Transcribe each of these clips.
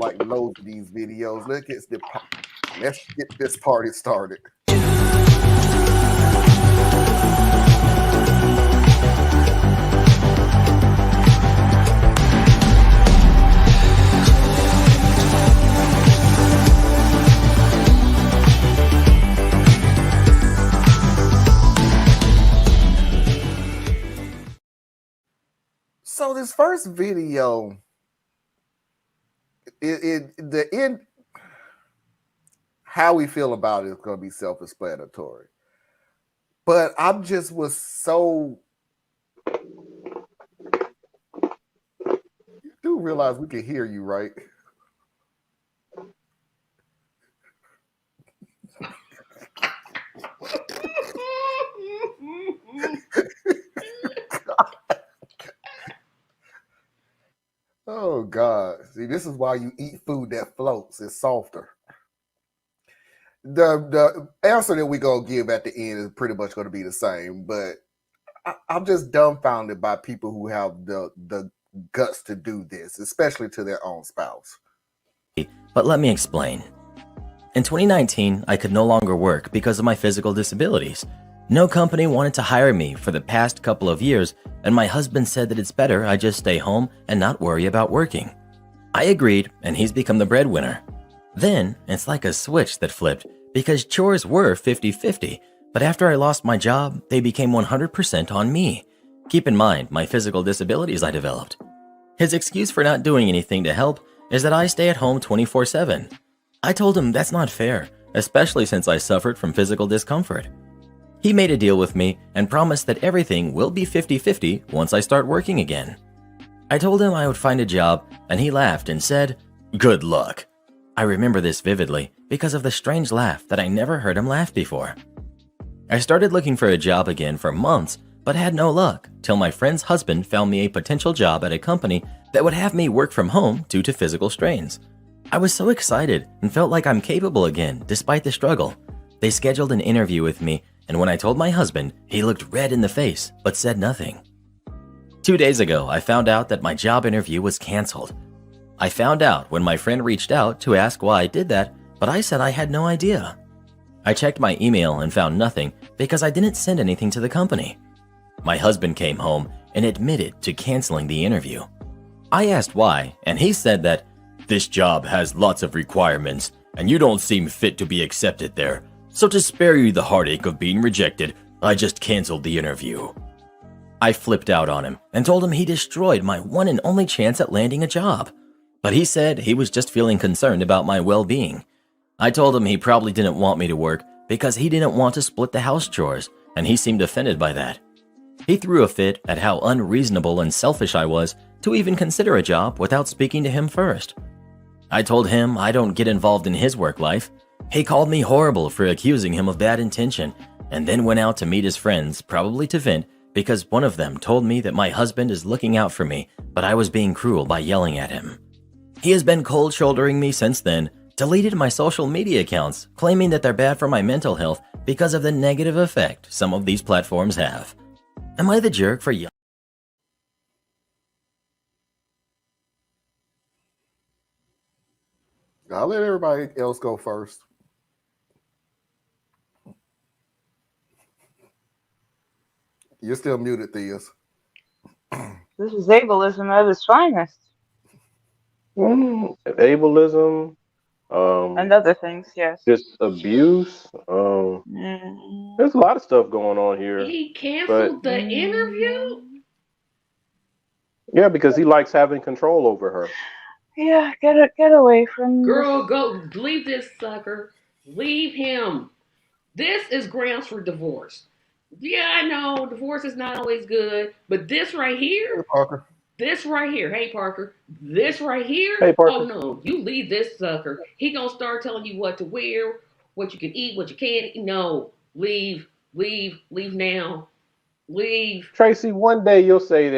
like loads of these videos. Let's get this party started. So this first video, the end, how we feel about it is going to be self-explanatory. But I just was so. You do realize we can hear you, right? Oh God! See, this is why you eat food that floats. It's softer. The answer that we're gonna give at the end is pretty much going to be the same. But I'm just dumbfounded by people who have the guts to do this, especially to their own spouse. But let me explain. In 2019, I could no longer work because of my physical disabilities. No company wanted to hire me for the past couple of years, and my husband said that it's better I just stay home and not worry about working. I agreed, and he's become the breadwinner. Then, it's like a switch that flipped, because chores were 50-50, but after I lost my job, they became 100% on me. Keep in mind my physical disabilities I developed. His excuse for not doing anything to help is that I stay at home 24/7. I told him that's not fair, especially since I suffered from physical discomfort. He made a deal with me and promised that everything will be 50-50 once I start working again. I told him I would find a job, and he laughed and said, "Good luck." I remember this vividly because of the strange laugh that I never heard him laugh before. I started looking for a job again for months, but had no luck till my friend's husband found me a potential job at a company that would have me work from home due to physical strains. I was so excited and felt like I'm capable again despite the struggle. They scheduled an interview with me, and when I told my husband, he looked red in the face but said nothing. 2 days ago, I found out that my job interview was canceled. I found out when my friend reached out to ask why I did that, but I said I had no idea. I checked my email and found nothing because I didn't send anything to the company. My husband came home and admitted to canceling the interview. I asked why, and he said that, "This job has lots of requirements, and you don't seem fit to be accepted there. So to spare you the heartache of being rejected, I just canceled the interview." I flipped out on him and told him he destroyed my one and only chance at landing a job. But he said he was just feeling concerned about my well-being. I told him he probably didn't want me to work because he didn't want to split the house chores, and he seemed offended by that. He threw a fit at how unreasonable and selfish I was to even consider a job without speaking to him first. I told him I don't get involved in his work life. He called me horrible for accusing him of bad intention, and then went out to meet his friends, probably to vent, because one of them told me that my husband is looking out for me, but I was being cruel by yelling at him. He has been cold-shouldering me since then, deleted my social media accounts, claiming that they're bad for my mental health because of the negative effect some of these platforms have. Am I the jerk for yelling? I'll let everybody else go first. You're still muted, Theus. This is ableism at its finest. Ableism, And other things, yes. just abuse. There's a lot of stuff going on here. He canceled the interview? Yeah, because he likes having control over her. Yeah, get away from Girl, go leave this sucker. Leave him. This is grounds for divorce. Yeah, I know divorce is not always good, but this right here, Hey, Parker. this right here, hey Parker, this right here, Hey, Parker. oh no, you leave this sucker. He gonna start telling you what to wear, what you can eat, what you can't eat. No, leave now. Leave. Tracy, one day you'll say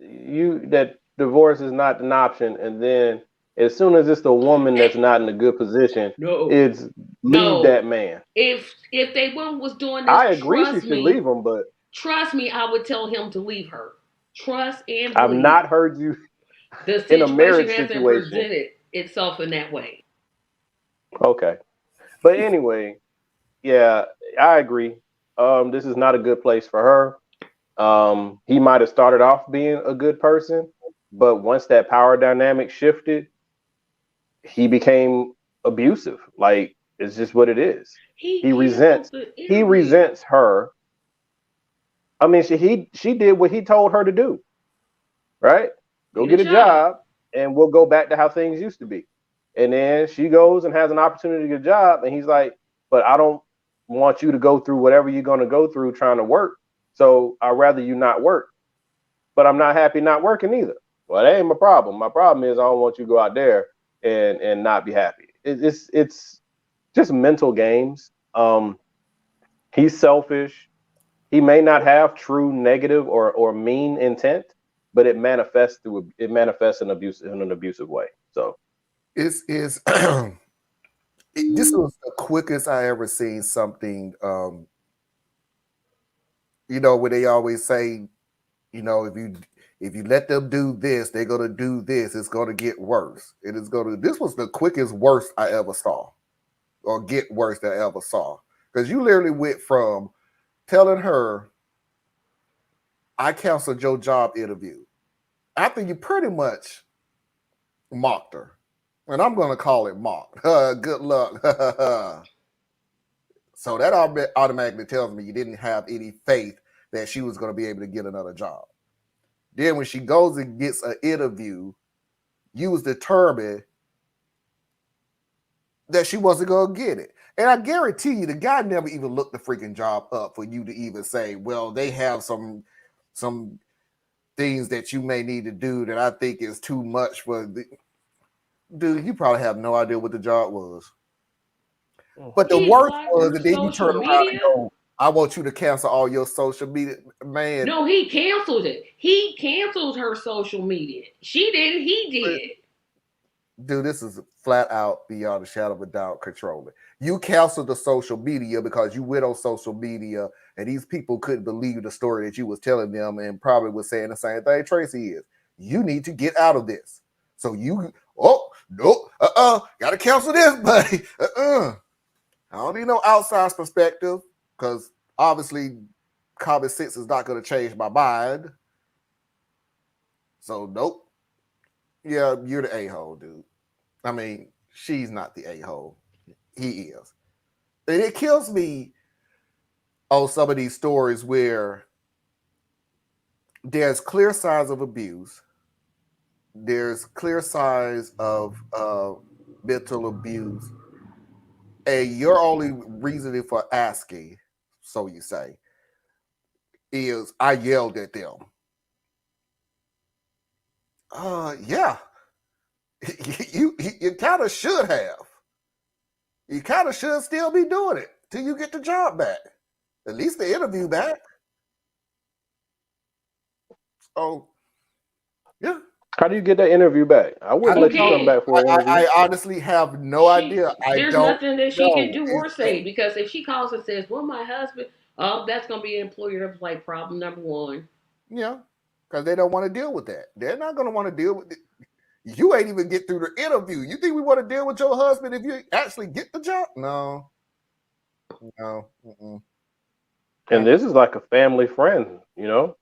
that divorce is not an option, and then as soon as it's the woman that's not in a good position, it's leave that man. If they was doing this, I agree she should leave him, but trust me, I would tell him to leave her. Trust and believe. I've not heard you The in a marriage situation hasn't situation. presented. itself in that way. Okay. But anyway, yeah, I agree. This is not a good place for her. He might have started off being a good person, but once that power dynamic shifted, he became abusive. Like, it's just what it is. He resents her. I mean, she did what he told her to do, right? Go get a job, and we'll go back to how things used to be. And then she goes and has an opportunity to get a job, and he's like, but I don't want you to go through whatever you're going to go through trying to work. So I'd rather you not work. But I'm not happy not working either. Well, that ain't my problem. My problem is I don't want you to go out there and not be happy. It's just mental games. He's selfish. He may not have true negative or mean intent, but it manifests in an abusive way. So this was the quickest I ever seen something. Where they always say, if you let them do this, they're gonna do this. It's gonna get worse. This was the quickest worst I ever saw, or get worse that I ever saw. Because you literally went from telling her, I canceled your job interview, after you pretty much mocked her. And I'm going to call it mock. Good luck. So that automatically tells me you didn't have any faith that she was going to be able to get another job. Then when she goes and gets an interview, you was determined that she wasn't going to get it. And I guarantee you, the guy never even looked the freaking job up for you to even say, well, they have some things that you may need to do that I think is too much for the... Dude, you probably have no idea what the job was. But the worst was that then you turn around and go, I want you to cancel all your social media. Man. No, he canceled it. He canceled her social media. She didn't, he did. Dude, this is flat out, beyond a shadow of a doubt, controlling. You canceled the social media because you went on social media and these people couldn't believe the story that you was telling them and probably was saying the same thing Tracy is. You need to get out of this. So you, gotta cancel this, buddy. I don't need no outside perspective because obviously common sense is not going to change my mind. So nope. Yeah, you're the a-hole, dude. I mean, she's not the a-hole. He is. And it kills me on some of these stories where there's clear signs of abuse. There's clear signs of mental abuse. And your only reasoning for asking, so you say, is I yelled at them. Yeah. You kind of should have. You kind of should still be doing it till you get the job back. At least the interview back. So, yeah. How do you get that interview back? I wouldn't let you come back for an interview. I honestly have no idea. There's nothing that she can do or say, because if she calls and says, well, my husband, that's going to be an employer like problem number one. Yeah, because they don't want to deal with that. They're not going to want to deal with it. You ain't even get through the interview. You think we want to deal with your husband if you actually get the job? No. Mm-mm. And this is like a family friend, you know?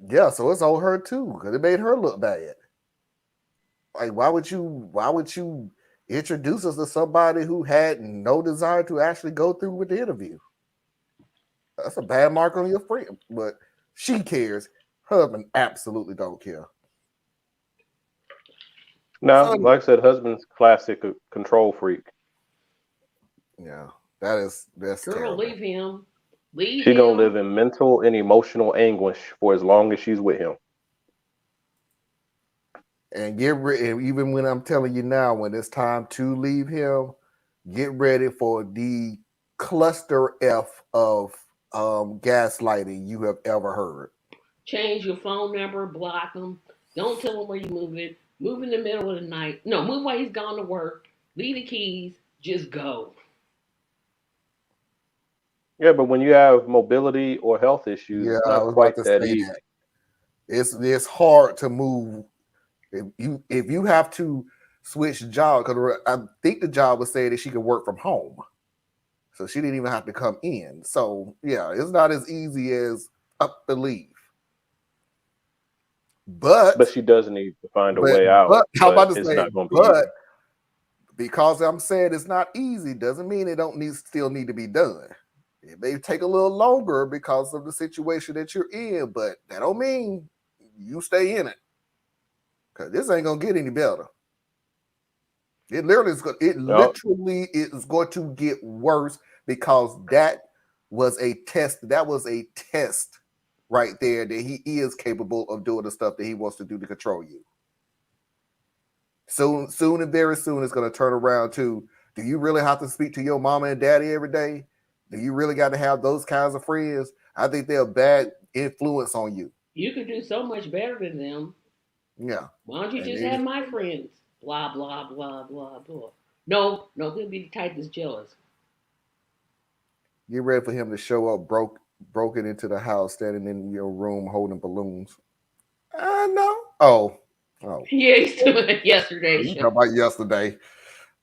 Yeah, so it's on her too, because it made her look bad. Like, why would you introduce us to somebody who had no desire to actually go through with the interview? That's a bad mark on your friend. But she cares. Husband absolutely don't care. No, like I said, husband's classic control freak. Yeah, that's girl, terrible. leave him. She's gonna live in mental and emotional anguish for as long as she's with him. And even when I'm telling you now, when it's time to leave him, get ready for the cluster F of gaslighting you have ever heard. Change your phone number, block him. Don't tell him where you're moving. Move in the middle of the night. No, move while he's gone to work. Leave the keys. Just go. Yeah, but when you have mobility or health issues, it's not quite that easy. It's hard to move. If you have to switch job because I think the job was saying that she could work from home. So she didn't even have to come in. So yeah, it's not as easy as up and leave. But she does need to find a way out. But how about to it's say, not going to be but easy. because I'm saying it's not easy, doesn't mean it don't still need to be done. It may take a little longer because of the situation that you're in, but that don't mean you stay in it. Because this ain't gonna get any better. It literally is going to get worse because that was a test. That was a test right there that he is capable of doing the stuff that he wants to do to control you. Soon and very soon it's going to turn around to, do you really have to speak to your mama and daddy every day? Do you really got to have those kinds of friends? I think they're a bad influence on you. You could do so much better than them. Yeah. Why don't you just have my friends? Blah, blah, blah, blah, blah. No, he'll be the type that's jealous. Get ready for him to show up broken into the house, standing in your room holding balloons. No. Oh. Yeah, he's doing it yesterday. You talking about yesterday.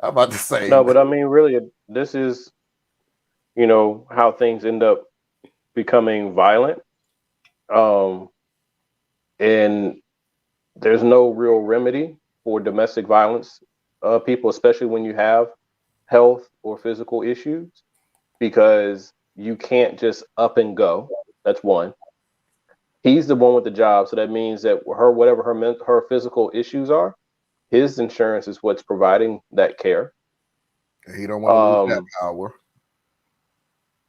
I'm about to say. No, but I mean, really, this is, how things end up becoming violent. And there's no real remedy for domestic violence people, especially when you have health or physical issues, because you can't just up and go. That's one. He's the one with the job, so that means that whatever her physical issues are, his insurance is what's providing that care. He don't want to lose that power.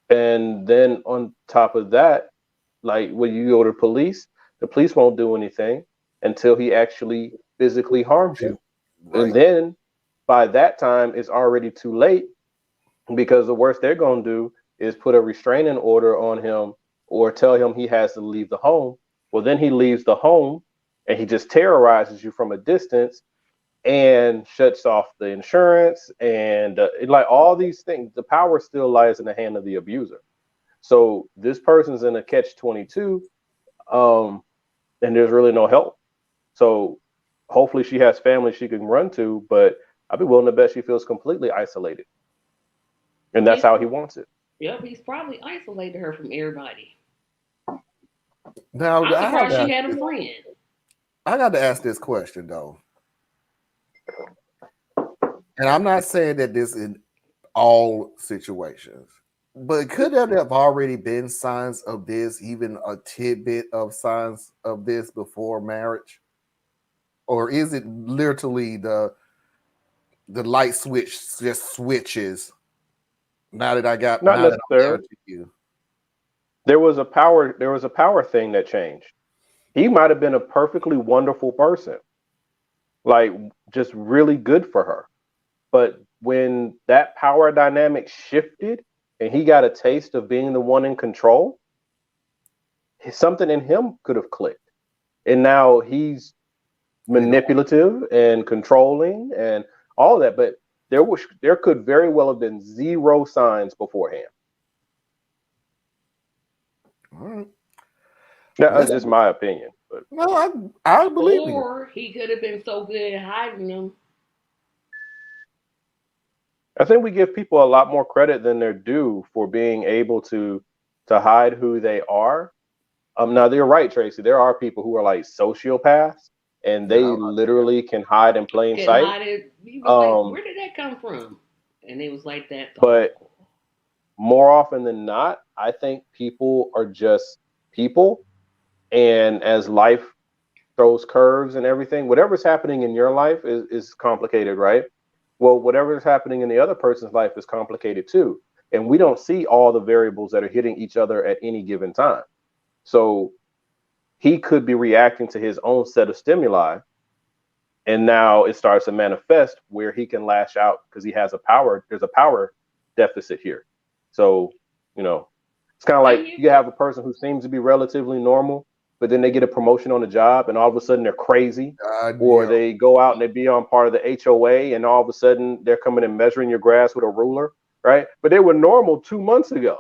And then on top of that, like when you go to the police won't do anything until he actually physically harms you. Right. And then by that time, it's already too late, because the worst they're going to do is put a restraining order on him or tell him he has to leave the home. Well, then he leaves the home and he just terrorizes you from a distance and shuts off the insurance and like all these things. The power still lies in the hand of the abuser. So this person's in a catch-22, and there's really no help. So hopefully she has family she can run to, but I'd be willing to bet she feels completely isolated. And that's how he wants it. Yep, he's probably isolated her from everybody. Now, I'm surprised she had a friend. I got to ask this question, though. And I'm not saying that this in all situations, but could there have already been signs of this, even a tidbit of signs of this before marriage? Or is it literally the light switch just switches now that I got not necessarily you? There was a power thing that changed. He might have been a perfectly wonderful person, like just really good for her. But when that power dynamic shifted and he got a taste of being the one in control, something in him could have clicked. And now he's manipulative and controlling and all that. But there could very well have been zero signs beforehand. All right. That's just my opinion. But no, I believe you. Or he could have been so good at hiding them. I think we give people a lot more credit than they're due for being able to hide who they are. Now you're right, Tracy. There are people who are like sociopaths, and they literally can hide in plain sight. Like, where did that come from? And it was like that. But more often than not, I think people are just people, and as life throws curves and everything, whatever's happening in your life is complicated, right? Well, whatever is happening in the other person's life is complicated too. And we don't see all the variables that are hitting each other at any given time. So he could be reacting to his own set of stimuli. And now it starts to manifest where he can lash out because there's a power deficit here. So, it's kind of like you have a person who seems to be relatively normal, but then they get a promotion on the job and all of a sudden they're crazy, or they go out and they be on part of the HOA and all of a sudden they're coming and measuring your grass with a ruler, right? But they were normal 2 months ago.